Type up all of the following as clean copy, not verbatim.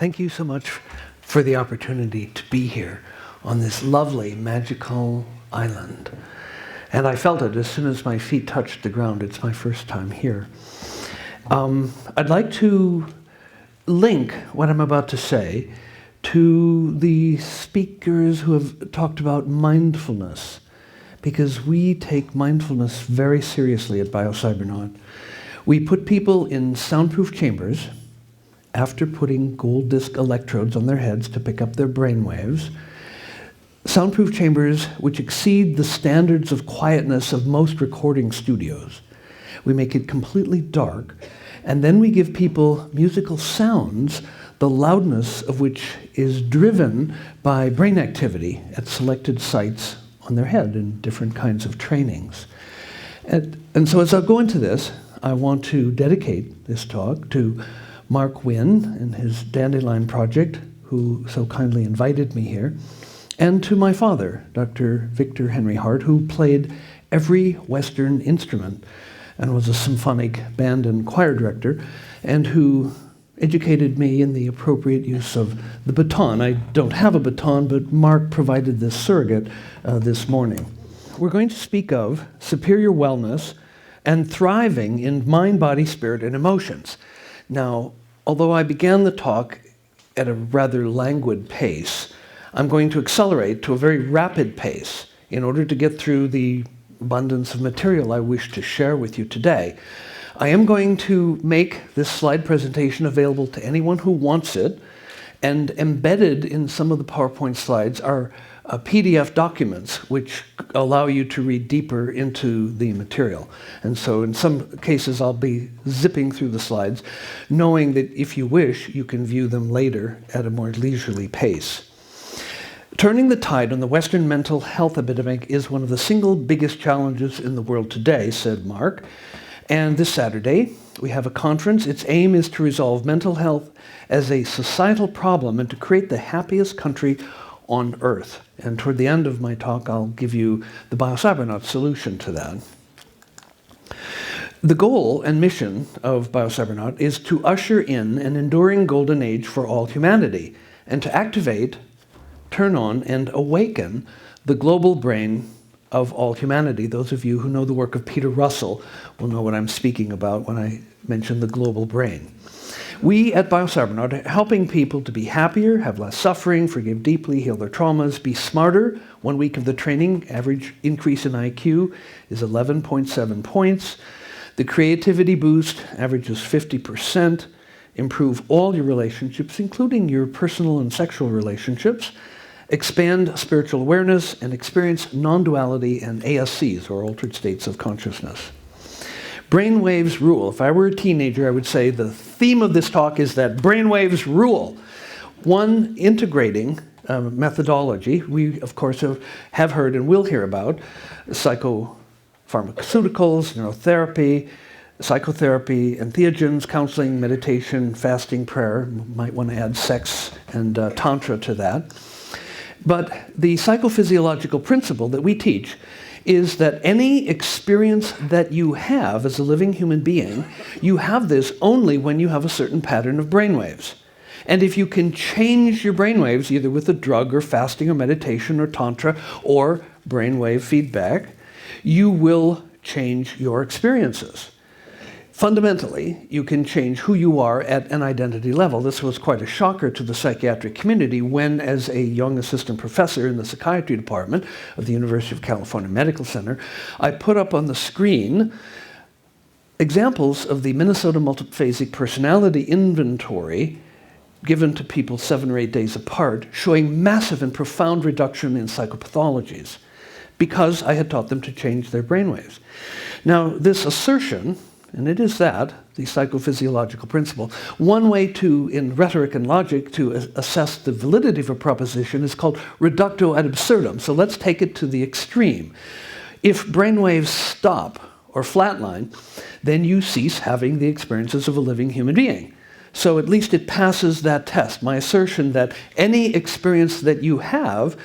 Thank you so much for the opportunity to be here on this lovely, magical island. And I felt it as soon as my feet touched the ground. It's my first time here. I'd like to link what I'm about to say to the speakers who have talked about mindfulness, because we take mindfulness very seriously at Biocybernaut. We put people in soundproof chambers after putting gold disc electrodes on their heads to pick up their brainwaves. Soundproof chambers which exceed the standards of quietness of most recording studios. We make it completely dark, and then we give people musical sounds, the loudness of which is driven by brain activity at selected sites on their head in different kinds of trainings. And so as I'll go into this, I want to dedicate this talk to Mark Wynn and his Dandelion Project, who so kindly invited me here, and to my father, Dr. Victor Henry Hardt, who played every Western instrument and was a symphonic band and choir director, and who educated me in the appropriate use of the baton. I don't have a baton, but Mark provided this surrogate this morning. We're going to speak of superior wellness and thriving in mind, body, spirit, and emotions. Now, although I began the talk at a rather languid pace, I'm going to accelerate to a very rapid pace in order to get through the abundance of material I wish to share with you today. I am going to make this slide presentation available to anyone who wants it, and embedded in some of the PowerPoint slides are PDF documents which allow you to read deeper into the material. And so in some cases I'll be zipping through the slides, knowing that if you wish, you can view them later at a more leisurely pace. Turning the tide on the Western mental health epidemic is one of the single biggest challenges in the world today, said Mark. And this Saturday, we have a conference. Its aim is to resolve mental health as a societal problem and to create the happiest country on Earth. And toward the end of my talk, I'll give you the Biocybernaut solution to that. The goal and mission of Biocybernaut is to usher in an enduring golden age for all humanity and to activate, turn on, and awaken the global brain of all humanity. Those of you who know the work of Peter Russell will know what I'm speaking about when I mention the global brain. We at Biocybernaut are helping people to be happier, have less suffering, forgive deeply, heal their traumas, be smarter. 1 week of the training, average increase in IQ is 11.7 points. The creativity boost averages 50%. Improve all your relationships, including your personal and sexual relationships. Expand spiritual awareness and experience non-duality and ASCs, or altered states of consciousness. Brainwaves rule. If I were a teenager, I would say the theme of this talk is that brainwaves rule. One, integrating methodology. We, of course, have heard and will hear about psychopharmaceuticals, neurotherapy, psychotherapy, entheogens, counseling, meditation, fasting, prayer. Might want to add sex and tantra to that. But the psychophysiological principle that we teach is that any experience that you have as a living human being, you have this only when you have a certain pattern of brainwaves. And if you can change your brainwaves, either with a drug or fasting or meditation or tantra or brainwave feedback, you will change your experiences. Fundamentally, you can change who you are at an identity level. This was quite a shocker to the psychiatric community when, as a young assistant professor in the psychiatry department of the University of California Medical Center, I put up on the screen examples of the Minnesota Multiphasic Personality Inventory given to people 7 or 8 days apart, showing massive and profound reduction in psychopathologies because I had taught them to change their brainwaves. Now, this assertion, and it is that, the psychophysiological principle. One way to, in rhetoric and logic, to assess the validity of a proposition is called reductio ad absurdum. So let's take it to the extreme. If brainwaves stop or flatline, then you cease having the experiences of a living human being. So at least it passes that test. My assertion that any experience that you have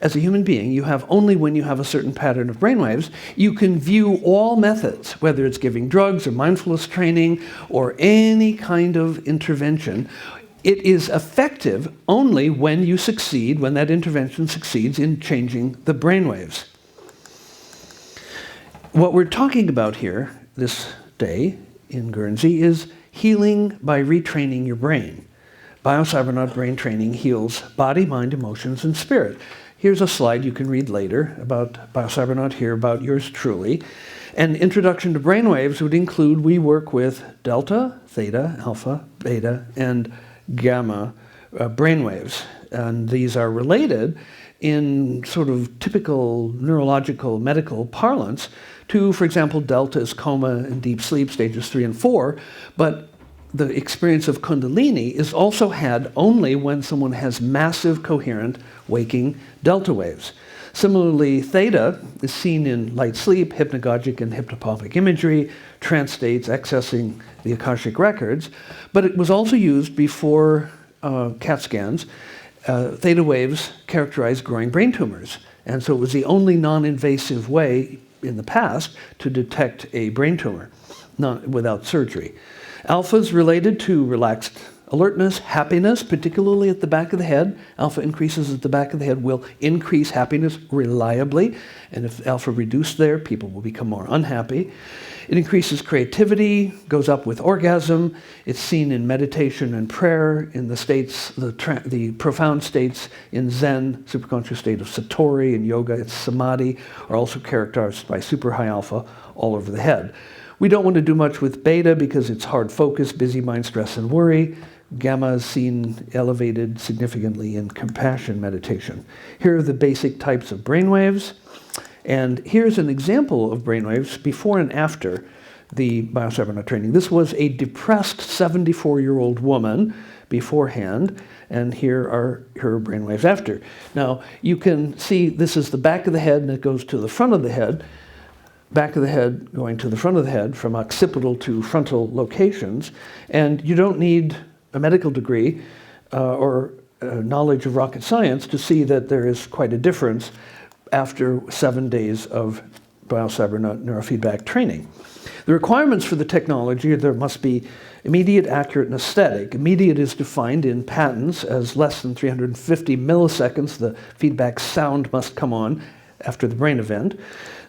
as a human being, you have only when you have a certain pattern of brainwaves. You can view all methods, whether it's giving drugs or mindfulness training or any kind of intervention, It is effective only when you succeed, when that intervention succeeds in changing the brainwaves. What we're talking about here this day in Guernsey is healing by retraining your brain. Biocybernaut brain training heals body, mind, emotions, and spirit. Here's a slide you can read later about Biocybernaut, here about yours truly. An introduction to brainwaves would include, we work with delta, theta, alpha, beta, and gamma brainwaves. And these are related in sort of typical neurological medical parlance to, for example, delta is coma and deep sleep, stages 3 and 4, but the experience of Kundalini is also had only when someone has massive, coherent, waking delta waves. Similarly, theta is seen in light sleep, hypnagogic and hypnopompic imagery, trance states, accessing the Akashic records, but it was also used before CAT scans. Theta waves characterize growing brain tumors, and so it was the only non-invasive way in the past to detect a brain tumor without surgery. Alpha is related to relaxed alertness, happiness, particularly at the back of the head. Alpha increases at the back of the head will increase happiness reliably, and if alpha reduced there, people will become more unhappy. It increases creativity, goes up with orgasm. It's seen in meditation and prayer, in the states, the profound states in Zen, superconscious state of Satori, and yoga, it's samadhi, are also characterized by super high alpha all over the head. We don't want to do much with beta because it's hard focus, busy mind, stress, and worry. Gamma is seen elevated significantly in compassion meditation. Here are the basic types of brainwaves. And here's an example of brainwaves before and after the Biocybernaut training. This was a depressed 74-year-old woman beforehand, and here are her brainwaves after. Now, you can see this is the back of the head, and it goes to the front of the head. Back of the head going to the front of the head from occipital to frontal locations. And you don't need a medical degree or knowledge of rocket science to see that there is quite a difference after 7 days of Biocybernaut neurofeedback training. The requirements for the technology are there must be immediate, accurate, and aesthetic. Immediate is defined in patents as less than 350 milliseconds. The feedback sound must come on after the brain event.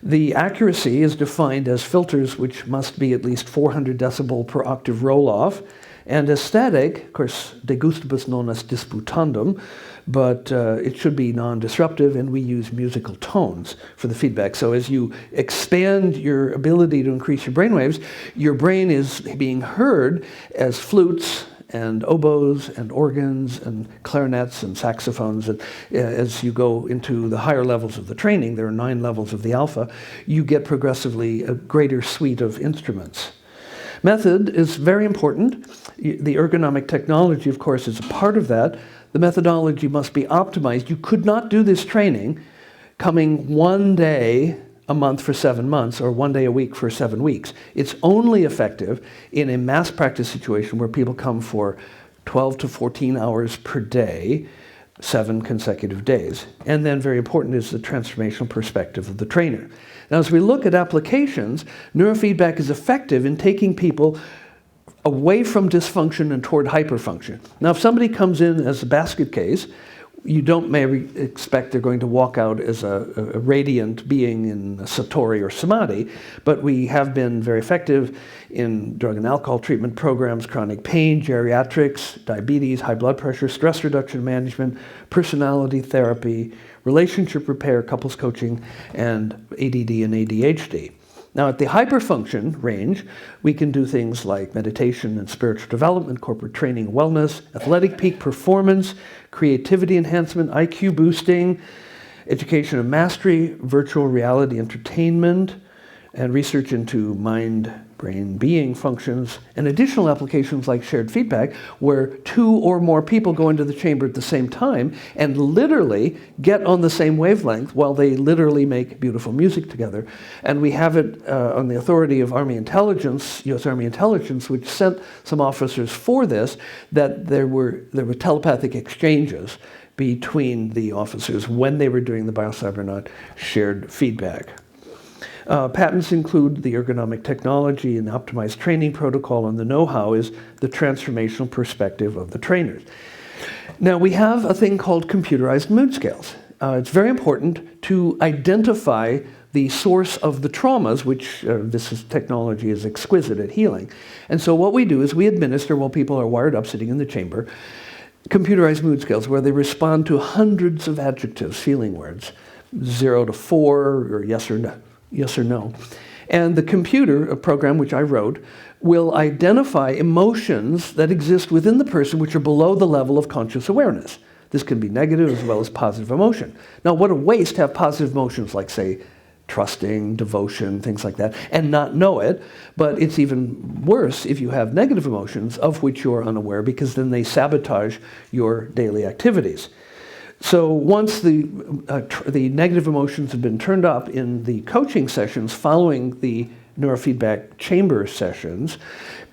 The accuracy is defined as filters which must be at least 400 decibel per octave roll-off. And aesthetic, of course, de gustibus non est disputandum, but it should be non-disruptive, and we use musical tones for the feedback. So as you expand your ability to increase your brainwaves, your brain is being heard as flutes and oboes and organs and clarinets and saxophones. And as you go into the higher levels of the training, there are 9 levels of the alpha, you get progressively a greater suite of instruments. Method is very important. The ergonomic technology, of course, is a part of that. The methodology must be optimized. You could not do this training coming 1 day a month for 7 months or 1 day a week for 7 weeks. It's only effective in a mass practice situation where people come for 12 to 14 hours per day, 7 consecutive days. And then very important is the transformational perspective of the trainer. Now, as we look at applications, neurofeedback is effective in taking people away from dysfunction and toward hyperfunction. Now, if somebody comes in as a basket case, you don't maybe expect they're going to walk out as a radiant being in Satori or Samadhi, but we have been very effective in drug and alcohol treatment programs, chronic pain, geriatrics, diabetes, high blood pressure, stress reduction management, personality therapy, relationship repair, couples coaching, and ADD and ADHD. Now, at the hyperfunction range, we can do things like meditation and spiritual development, corporate training, wellness, athletic peak performance, creativity enhancement, IQ boosting, education and mastery, virtual reality entertainment, and research into mind, brain, being functions, and additional applications like shared feedback, where 2 or more people go into the chamber at the same time and literally get on the same wavelength while they literally make beautiful music together. And we have it on the authority of Army Intelligence, U.S. Army Intelligence, which sent some officers for this, that there were telepathic exchanges between the officers when they were doing the Biocybernaut shared feedback. Patents include the ergonomic technology and optimized training protocol, and the know-how is the transformational perspective of the trainers. Now, we have a thing called computerized mood scales. It's very important to identify the source of the traumas, which technology is exquisite at healing. And so what we do is we administer, while people are wired up sitting in the chamber, computerized mood scales where they respond to hundreds of adjectives, feeling words, 0 to 4, or yes or no. And the computer, a program which I wrote, will identify emotions that exist within the person which are below the level of conscious awareness. This can be negative as well as positive emotion. Now, what a waste to have positive emotions like, say, trusting, devotion, things like that, and not know it. But it's even worse if you have negative emotions of which you're unaware, because then they sabotage your daily activities. So once the negative emotions have been turned up in the coaching sessions following the neurofeedback chamber sessions,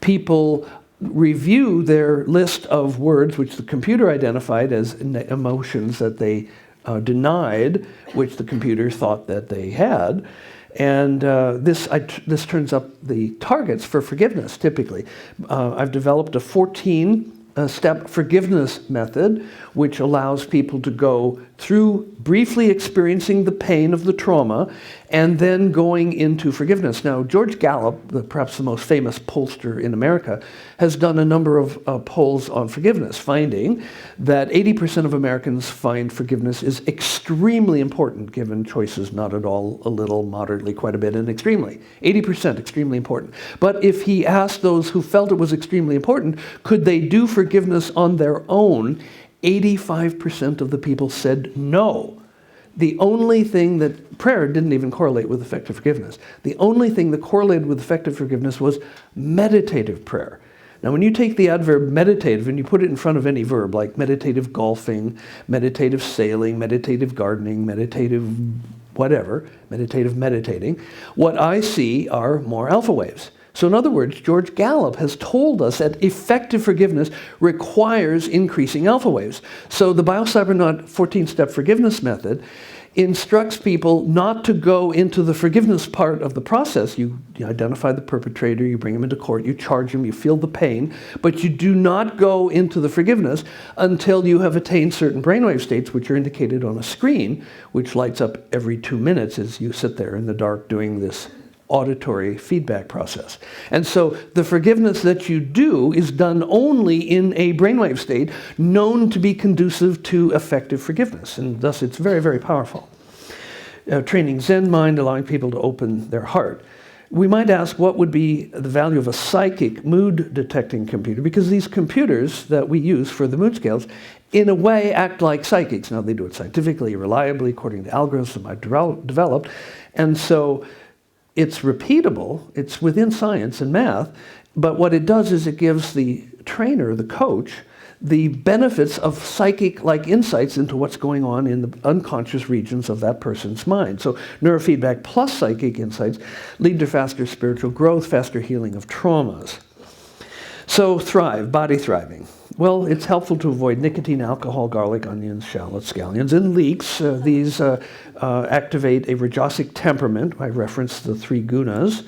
people review their list of words which the computer identified as emotions that they denied, which the computer thought that they had. And this turns up the targets for forgiveness, typically. I've developed a 14-step forgiveness method, which allows people to go through briefly experiencing the pain of the trauma and then going into forgiveness. Now, George Gallup, perhaps the most famous pollster in America, has done a number of polls on forgiveness, finding that 80% of Americans find forgiveness is extremely important, given choices not at all, a little, moderately, quite a bit, and extremely. 80% extremely important. But if he asked those who felt it was extremely important, could they do forgiveness on their own, 85% of the people said no. The only thing that prayer didn't even correlate with effective forgiveness. The only thing that correlated with effective forgiveness was meditative prayer. Now, when you take the adverb meditative and you put it in front of any verb, like meditative golfing, meditative sailing, meditative gardening, meditative whatever, meditative meditating, what I see are more alpha waves. So in other words, George Gallup has told us that effective forgiveness requires increasing alpha waves. So the Biocybernaut 14-step forgiveness method instructs people not to go into the forgiveness part of the process. You identify the perpetrator, you bring him into court, you charge him, you feel the pain, but you do not go into the forgiveness until you have attained certain brainwave states, which are indicated on a screen, which lights up every 2 minutes as you sit there in the dark doing this auditory feedback process. And so the forgiveness that you do is done only in a brainwave state known to be conducive to effective forgiveness, and thus it's very, very powerful. Training Zen mind, allowing people to open their heart. We might ask, what would be the value of a psychic mood detecting computer? Because these computers that we use for the mood scales, in a way, act like psychics. Now, they do it scientifically, reliably, according to algorithms I've developed, and so it's repeatable, it's within science and math, but what it does is it gives the trainer, the coach, the benefits of psychic-like insights into what's going on in the unconscious regions of that person's mind. So neurofeedback plus psychic insights lead to faster spiritual growth, faster healing of traumas. So thrive, body thriving. Well, it's helpful to avoid nicotine, alcohol, garlic, onions, shallots, scallions, and leeks. These activate a rajasic temperament. I referenced the 3 gunas.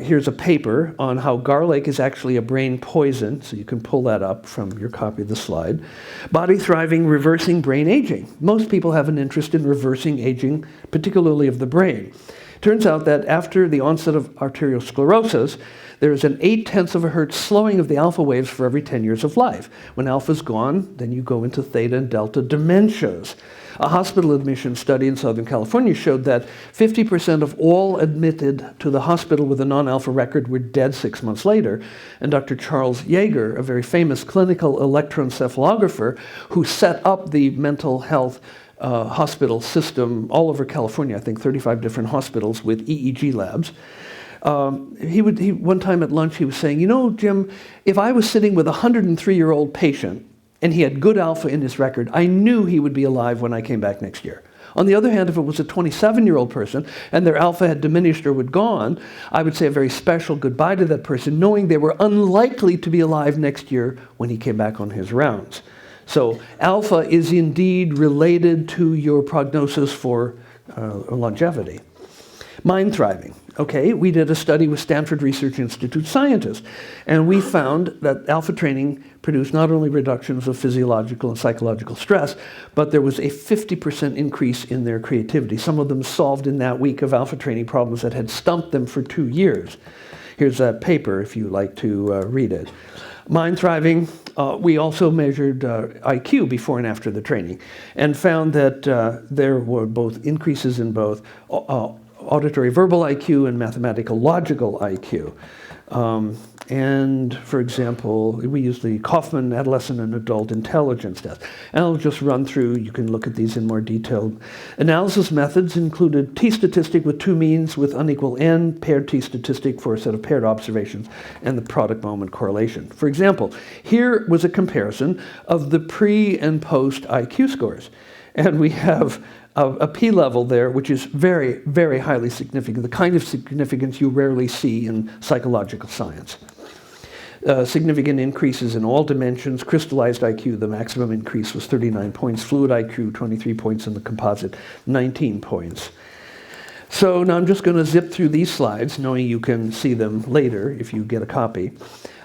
Here's a paper on how garlic is actually a brain poison, so you can pull that up from your copy of the slide. Body thriving, reversing brain aging. Most people have an interest in reversing aging, particularly of the brain. Turns out that after the onset of arteriosclerosis, there is an 0.8 of a hertz slowing of the alpha waves for every 10 years of life. When alpha's gone, then you go into theta and delta dementias. A hospital admission study in Southern California showed that 50% of all admitted to the hospital with a non-alpha record were dead 6 months later. And Dr. Charles Yeager, a very famous clinical electroencephalographer who set up the mental health hospital system all over California, I think 35 different hospitals with EEG labs. One time at lunch he was saying, you know, Jim, if I was sitting with a 103-year-old patient and he had good alpha in his record, I knew he would be alive when I came back next year. On the other hand, if it was a 27-year-old person and their alpha had diminished or had gone, I would say a very special goodbye to that person, knowing they were unlikely to be alive next year when he came back on his rounds. So alpha is indeed related to your prognosis for longevity. Mind thriving. Okay, we did a study with Stanford Research Institute scientists, and we found that alpha training produced not only reductions of physiological and psychological stress, but there was a 50% increase in their creativity. Some of them solved in that week of alpha training problems that had stumped them for 2 years. Here's that paper if you like to read it. Mind thriving, we also measured IQ before and after the training, and found that there were both increases in both auditory verbal IQ and mathematical logical IQ. And for example, we use the Kaufman Adolescent and Adult Intelligence Test. And I'll just run through, you can look at these in more detail. Analysis methods included t-statistic with 2 means with unequal n, paired t-statistic for a set of paired observations, and the product moment correlation. For example, here was a comparison of the pre and post IQ scores. And we have a p-level there, which is very, very highly significant, the kind of significance you rarely see in psychological science. Significant increases in all dimensions. Crystallized IQ, the maximum increase was 39 points. Fluid IQ, 23 points, and the composite, 19 points. So now I'm just going to zip through these slides, knowing you can see them later if you get a copy.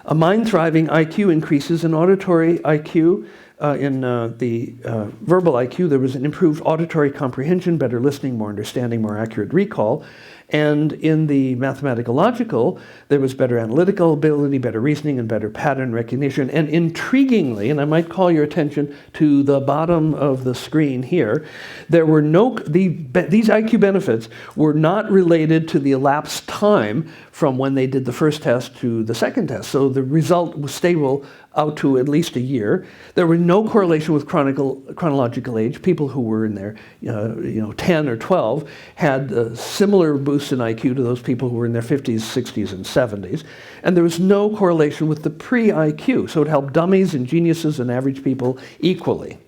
A mind-thriving IQ increases in auditory IQ. In the verbal IQ, there was an improved auditory comprehension, better listening, more understanding, more accurate recall. And in the mathematical logical, there was better analytical ability, better reasoning, and better pattern recognition. And intriguingly, and I might call your attention to the bottom of the screen here, there were these IQ benefits were not related to the elapsed time from when they did the first test to the second test. So the result was stable out to at least a year. There was no correlation with chronological age. People who were in their 10 or 12 had similar boosts in IQ to those people who were in their 50s, 60s, and 70s. And there was no correlation with the pre-IQ. So it helped dummies and geniuses and average people equally.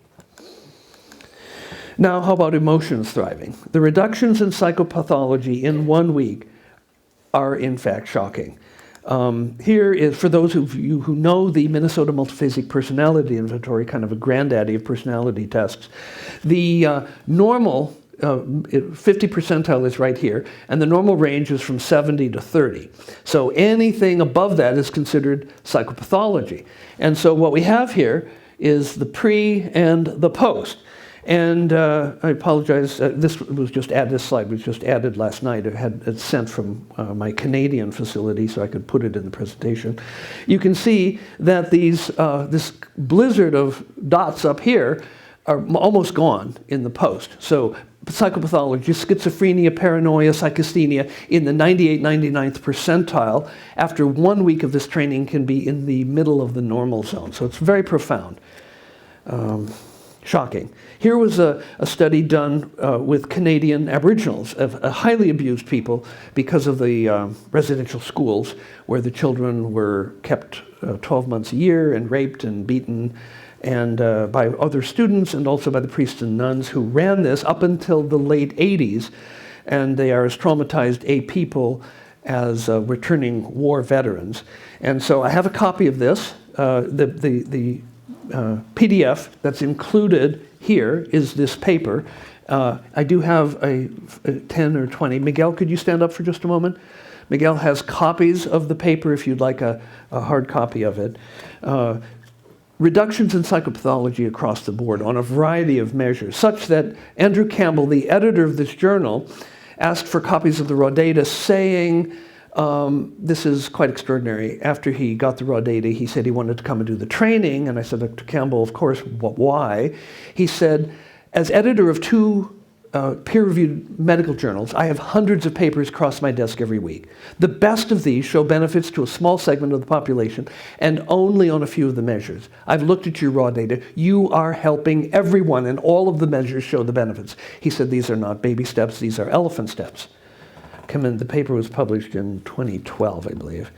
Now, how about emotions thriving? The reductions in psychopathology in 1 week are in fact shocking. Here is, for those of you who know the Minnesota Multiphasic Personality Inventory, kind of a granddaddy of personality tests, the normal 50 percentile is right here, and the normal range is from 70 to 30. So anything above that is considered psychopathology. And so what we have here is the pre and the post. And I apologize, this slide was just added last night. I had it sent from my Canadian facility so I could put it in the presentation. You can see that this blizzard of dots up here are almost gone in the post. So psychopathology, schizophrenia, paranoia, psychasthenia in the 98th, 99th percentile after 1 week of this training can be in the middle of the normal zone. So it's very profound. Shocking. Here was a study done with Canadian Aboriginals, of highly abused people because of the residential schools where the children were kept 12 months a year and raped and beaten and by other students and also by the priests and nuns who ran this up until the late 80s. And they are as traumatized a people as returning war veterans. And so I have a copy of this. The PDF that's included here is this paper. I do have a 10 or 20. Miguel, could you stand up for just a moment? Miguel has copies of the paper if you'd like a hard copy of it. Reductions in psychopathology across the board on a variety of measures, such that Andrew Campbell, the editor of this journal, asked for copies of the raw data, saying, this is quite extraordinary. After he got the raw data, he said he wanted to come and do the training. And I said, Dr. Campbell, of course, why? He said, as editor of 2 peer-reviewed medical journals, I have hundreds of papers across my desk every week. The best of these show benefits to a small segment of the population and only on a few of the measures. I've looked at your raw data. You are helping everyone, and all of the measures show the benefits. He said, these are not baby steps, these are elephant steps. The paper was published in 2012, I believe.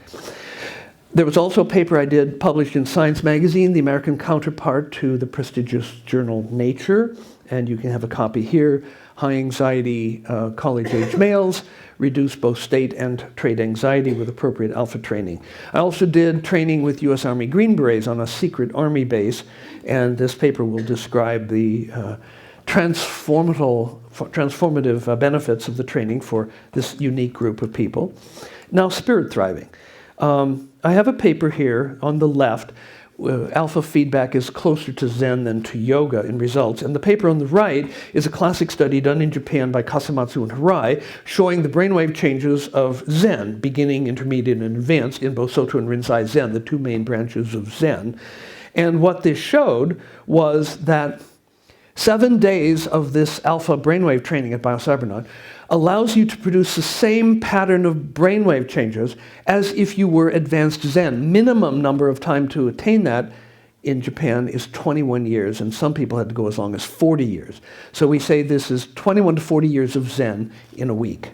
There was also a paper I did published in Science Magazine, the American counterpart to the prestigious journal Nature, and you can have a copy here. High anxiety college-age males reduce both state and trait anxiety with appropriate alpha training. I also did training with U.S. Army Green Berets on a secret Army base, and this paper will describe the transformative benefits of the training for this unique group of people. Now, spirit thriving. I have a paper here on the left. Alpha feedback is closer to Zen than to yoga in results. And the paper on the right is a classic study done in Japan by Kasamatsu and Harai, showing the brainwave changes of Zen, beginning, intermediate, and advanced, in both Soto and Rinzai Zen, the two main branches of Zen. And what this showed was that 7 days of this alpha brainwave training at Biocybernaut allows you to produce the same pattern of brainwave changes as if you were advanced Zen. Minimum number of time to attain that in Japan is 21 years, and some people had to go as long as 40 years. So we say this is 21 to 40 years of Zen in a week.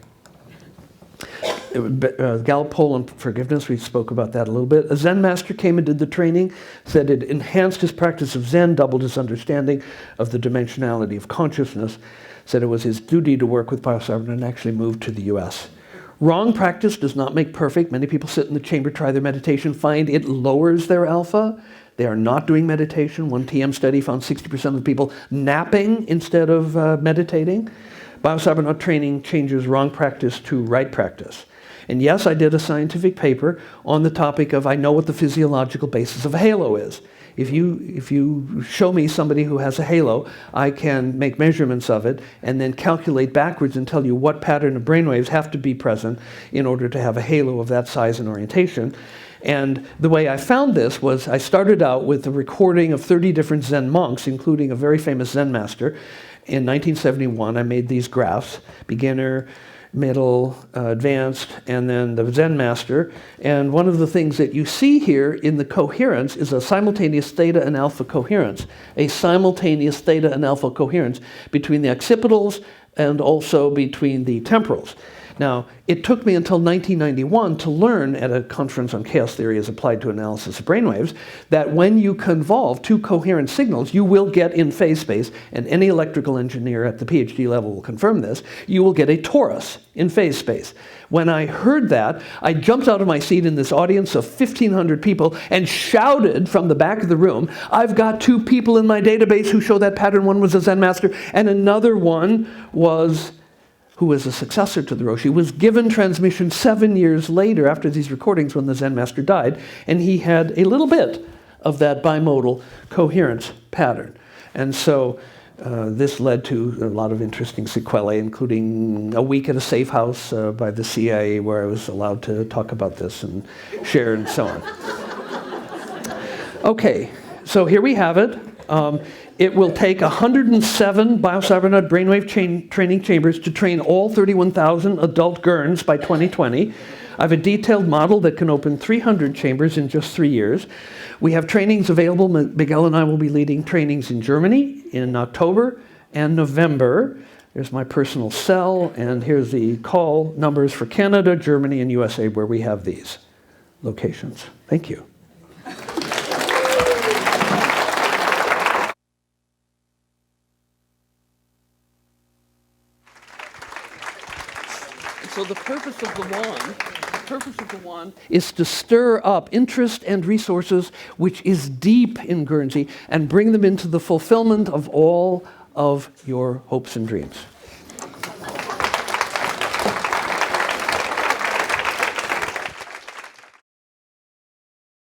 Gallup poll on forgiveness, we spoke about that a little bit. A Zen master came and did the training, said it enhanced his practice of Zen, doubled his understanding of the dimensionality of consciousness, said it was his duty to work with Biocybernaut, and actually moved to the US. Wrong practice does not make perfect. Many people sit in the chamber, try their meditation, find it lowers their alpha. They are not doing meditation. One TM study found 60% of the people napping instead of meditating. Biocybernaut training changes wrong practice to right practice. And yes, I did a scientific paper on the topic of I know what the physiological basis of a halo is. If you show me somebody who has a halo, I can make measurements of it and then calculate backwards and tell you what pattern of brainwaves have to be present in order to have a halo of that size and orientation. And the way I found this was I started out with a recording of 30 different Zen monks, including a very famous Zen master. In 1971, I made these graphs, beginner, middle, advanced, and then the Zen master. And one of the things that you see here in the coherence is a simultaneous theta and alpha coherence, a simultaneous theta and alpha coherence between the occipitals and also between the temporals. Now, it took me until 1991 to learn at a conference on chaos theory as applied to analysis of brainwaves that when you convolve two coherent signals, you will get in phase space, and any electrical engineer at the PhD level will confirm this, you will get a torus in phase space. When I heard that, I jumped out of my seat in this audience of 1,500 people and shouted from the back of the room, I've got 2 people in my database who show that pattern. One was a Zen master, and another one was who was a successor to the Roshi, was given transmission 7 years later after these recordings when the Zen master died, and he had a little bit of that bimodal coherence pattern. And so this led to a lot of interesting sequelae, including a week at a safe house by the CIA where I was allowed to talk about this and share and so on. Okay, so here we have it. It will take 107 Biocybernaut brainwave training chambers to train all 31,000 adult GERNs by 2020. I have a detailed model that can open 300 chambers in just 3 years. We have trainings available. Miguel and I will be leading trainings in Germany in October and November. There's my personal cell, and here's the call numbers for Canada, Germany, and USA where we have these locations. Thank you. So the purpose of the wand is to stir up interest and resources which is deep in Guernsey and bring them into the fulfillment of all of your hopes and dreams.